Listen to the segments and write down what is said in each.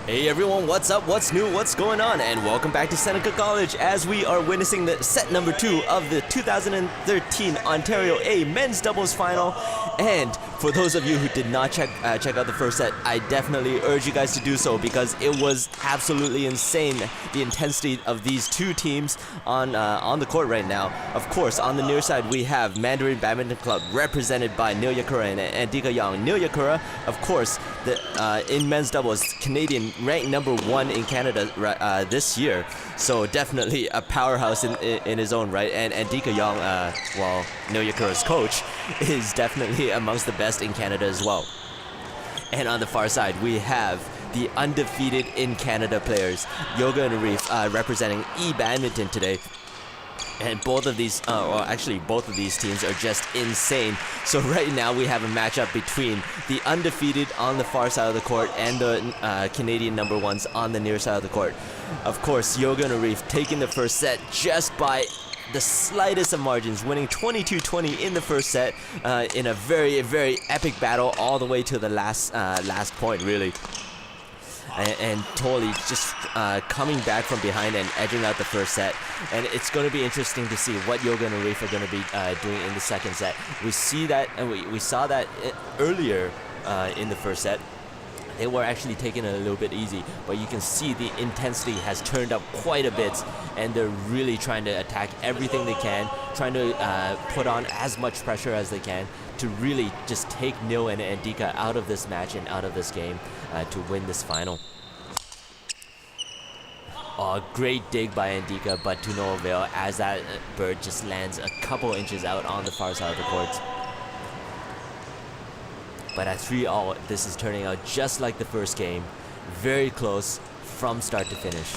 Hey everyone, what's up, what's new, what's going on, and welcome back to Seneca College as we are witnessing the set number 2 of the 2013 Ontario A Men's Doubles Final. And for those of you who did not check out the first set, I definitely urge you guys to do so because it was absolutely insane, the intensity of these two teams on the court right now. Of course, on the near side we have Mandarin Badminton Club represented by Nyl Yakura and Andika Yong. Nyl Yakura, of course, in men's doubles, Canadian ranked number 1 in Canada this year, so definitely a powerhouse in his own right. And Andika Yong, Nyl Yakura's coach, is definitely amongst the best in Canada as well. And on the far side, we have the undefeated in Canada players, Yoga and Arif, representing E-Badminton today. And both of these teams are just insane. So right now we have a matchup between the undefeated on the far side of the court and the Canadian number 1s on the near side of the court. Of course, Yoga and Arif taking the first set just by the slightest of margins, winning 22-20 in the first set in a very, very epic battle all the way to the last point, really. And totally just coming back from behind and edging out the first set. And it's going to be interesting to see what Yoga and Arif are going to be doing in the second set. We see that, and we saw that earlier in the first set. They were actually taking it a little bit easy, but you can see the intensity has turned up quite a bit, and they're really trying to attack everything they can, trying to put on as much pressure as they can to really just take Nyl and Andika out of this match and out of this game to win this final. Oh, great dig by Andika, but to no avail as that bird just lands a couple inches out on the far side of the court. But at 3-all, this is turning out just like the first game. Very close from start to finish.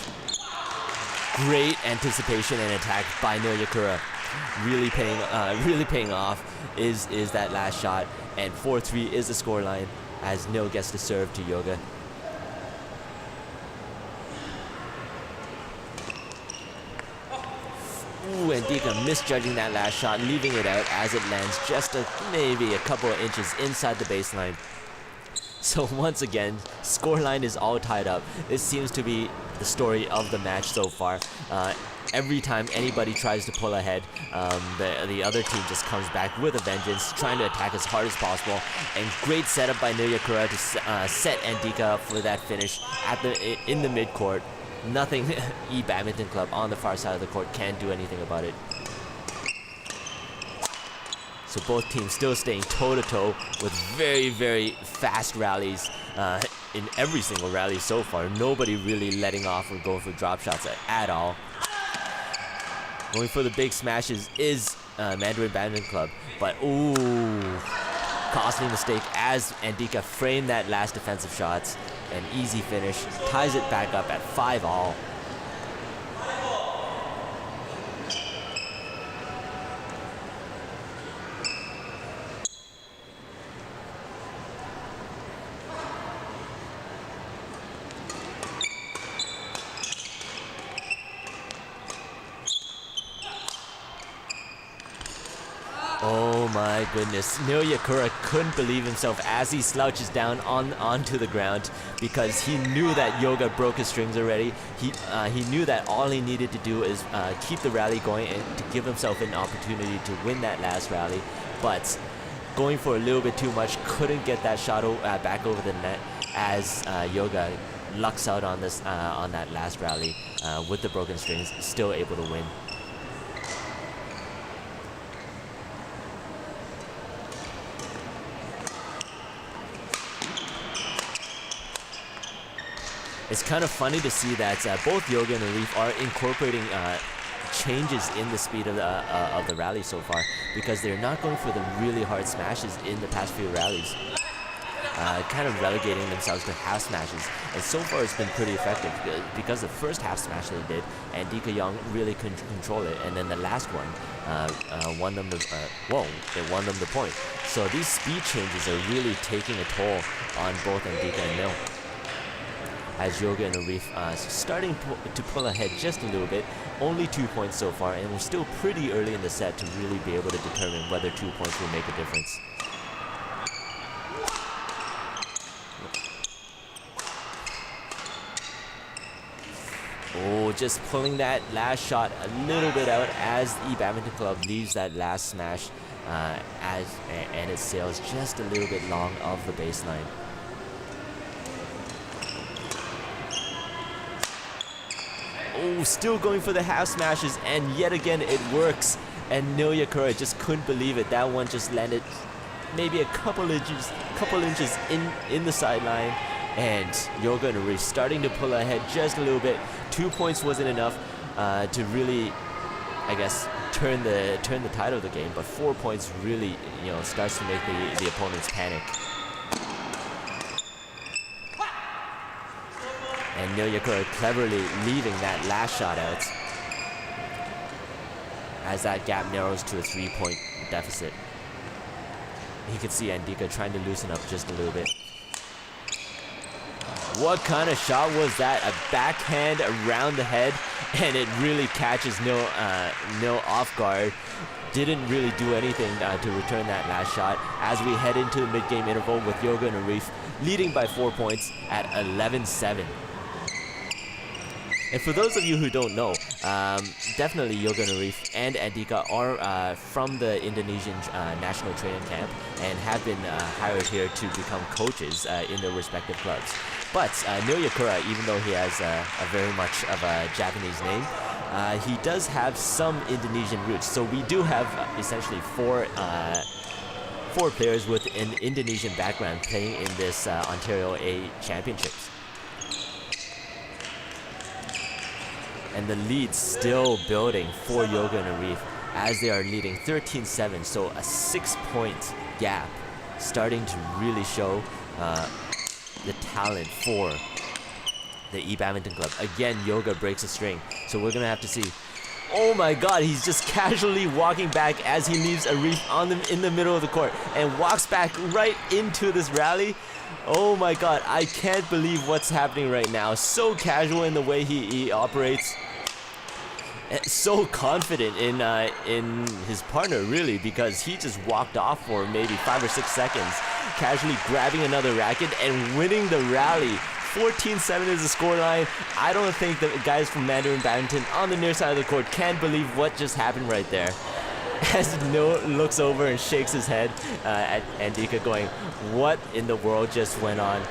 Great anticipation and attack by Nyl Yakura. Really paying off is that last shot. And 4-3 is the scoreline as Nyl gets to serve to Yoga. Ooh, Andika misjudging that last shot, leaving it out as it lands just maybe a couple of inches inside the baseline. So once again, scoreline is all tied up. This seems to be the story of the match so far. Every time anybody tries to pull ahead, the other team just comes back with a vengeance, trying to attack as hard as possible. And great setup by Nyl Yakura to set Andika up for that finish in the mid-court. Nothing E-Badminton Club on the far side of the court can do anything about it. So both teams still staying toe-to-toe with very, very fast rallies in every single rally so far. Nobody really letting off or going for drop shots at all. Going for the big smashes is Mandarin Badminton Club, but ooh, costly mistake as Andika framed that last defensive shots. An easy finish, ties it back up at 5-all. Oh my goodness, Nyl Yakura couldn't believe himself as he slouches down onto the ground because he knew that Yoga broke his strings already. He knew that all he needed to do is keep the rally going and to give himself an opportunity to win that last rally. But going for a little bit too much, couldn't get that shot back over the net as Yoga lucks out on that last rally with the broken strings, still able to win. It's kind of funny to see that both Yoga and Arif are incorporating changes in the speed of the rally so far, because they're not going for the really hard smashes in the past few rallies. Kind of relegating themselves to half smashes, and so far it's been pretty effective because the first half smash they did, Andika Yong really couldn't control it, and then the last one won them the point. So these speed changes are really taking a toll on both Andika and Nyl, as Yoga and Arif starting to pull ahead just a little bit. Only 2 points so far, and we're still pretty early in the set to really be able to determine whether 2 points will make a difference. Oh, just pulling that last shot a little bit out as the Badminton Club leaves that last smash and it sails just a little bit long of the baseline. Oh, still going for the half smashes, and yet again it works. And Nyl Yakura just couldn't believe it. That one just landed maybe a couple inches in the sideline. And Yoga and Arif starting to pull ahead just a little bit. 2 points wasn't enough to really, I guess, turn the tide of the game. But 4 points really, starts to make the opponents panic. And Nyl Yakura cleverly leaving that last shot out as that gap narrows to a 3-point deficit. You can see Andika trying to loosen up just a little bit. What kind of shot was that? A backhand around the head, and it really catches Nyl off guard. Didn't really do anything to return that last shot as we head into the mid-game interval with Yoga and Arif leading by 4 points at 11-7. And for those of you who don't know, definitely Yoga and Arif and Andika are from the Indonesian national training camp and have been hired here to become coaches in their respective clubs. But Nyl Yakura, even though he has a very much of a Japanese name, he does have some Indonesian roots. So we do have essentially four players with an Indonesian background playing in this Ontario A Championships. And the lead still building for Yoga and Arif as they are leading 13-7, so a 6-point gap starting to really show the talent for the E-Badminton Club. Again, Yoga breaks a string, so we're gonna have to see. Oh my god, he's just casually walking back as he leaves Arif in the middle of the court and walks back right into this rally. Oh my god, I can't believe what's happening right now. So casual in the way he operates. So confident in his partner, really, because he just walked off for maybe 5 or 6 seconds, casually grabbing another racket and winning the rally. 14-7 is the scoreline. I don't think the guys from Mandarin Badminton on the near side of the court can believe what just happened right there. As Nyl looks over and shakes his head at Andika going, what in the world just went on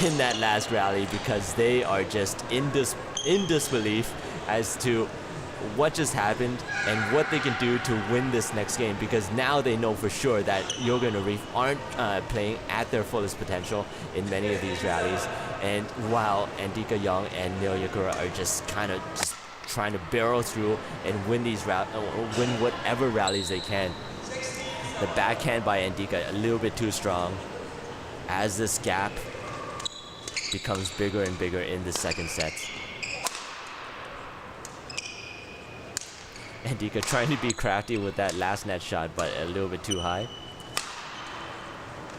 in that last rally, because they are just in disbelief as to what just happened and what they can do to win this next game, because now they know for sure that Yoga and Arif aren't playing at their fullest potential in many of these rallies, and while Andika Yong and Nyl Yakura are just kind of just trying to barrel through and win win whatever rallies they can. The backhand by Andika a little bit too strong as this gap becomes bigger and bigger in the second set. Andika trying to be crafty with that last net shot, but a little bit too high.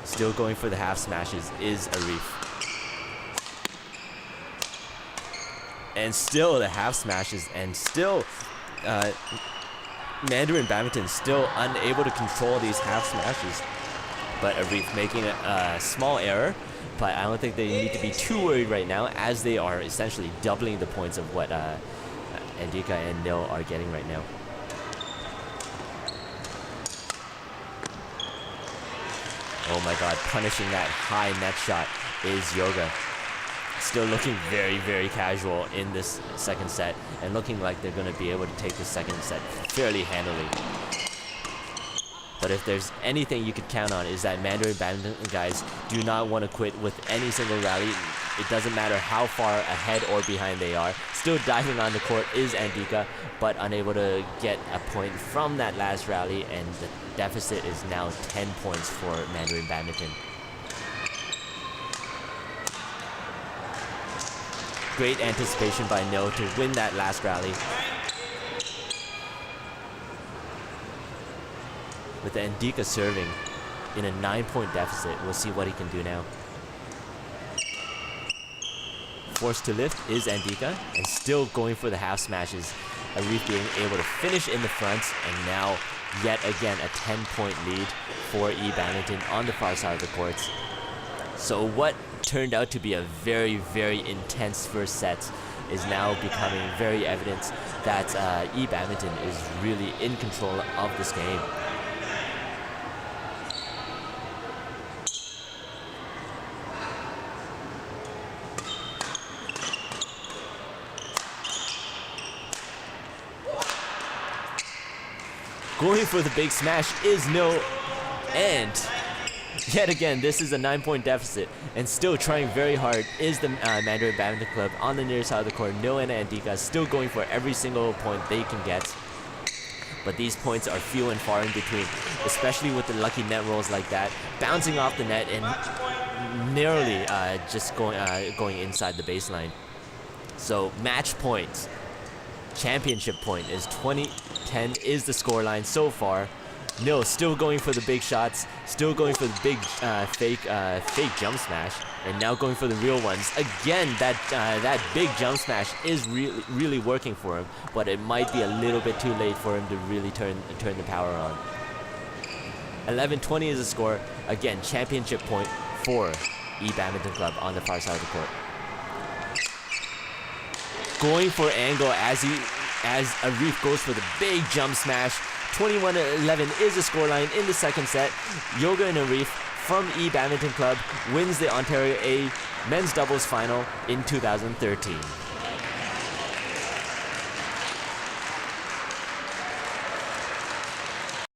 Still going for the half smashes is Arif. And still the half smashes, and still Mandarin Badminton still unable to control these half smashes. But Arif making a small error, but I don't think they need to be too worried right now, as they are essentially doubling the points of what Andika and Nyl are getting right now. Oh my god, punishing that high net shot is Yoga. Still looking very, very casual in this second set, and looking like they're going to be able to take the second set fairly handily. But if there's anything you could count on, is that Mandarin Badminton guys do not want to quit with any single rally. It doesn't matter how far ahead or behind they are. Still diving on the court is Andika, but unable to get a point from that last rally, and the deficit is now 10 points for Mandarin Badminton. Great anticipation by Nyl to win that last rally. With Andika serving in a 9-point deficit, we'll see what he can do now. Forced to lift is Andika, and still going for the half smashes. Arif being able to finish in the front, and now yet again a 10-point lead for E-Badminton on the far side of the courts. So what turned out to be a very, very intense first set is now becoming very evident that E Badminton is really in control of this game. Going for the big smash is Nyl, and yet again, this is a 9-point deficit, and still trying very hard is the Mandarin Badminton Club on the near side of the court. Nyl and Andika still going for every single point they can get, but these points are few and far in between, especially with the lucky net rolls like that, bouncing off the net and nearly just going inside the baseline. So match point, championship point is 20-10 is the scoreline so far. Nyl still going for the big shots, still going for the big fake jump smash, and now going for the real ones. Again, that big jump smash is really working for him, but it might be a little bit too late for him to really turn the power on. 11-20 is the score. Again, championship point for E Badminton Club on the far side of the court. Going for angle as Arif goes for the big jump smash. 21-11 is the scoreline in the second set. Yoga and Arif from E Badminton Club wins the Ontario A men's doubles final in 2013.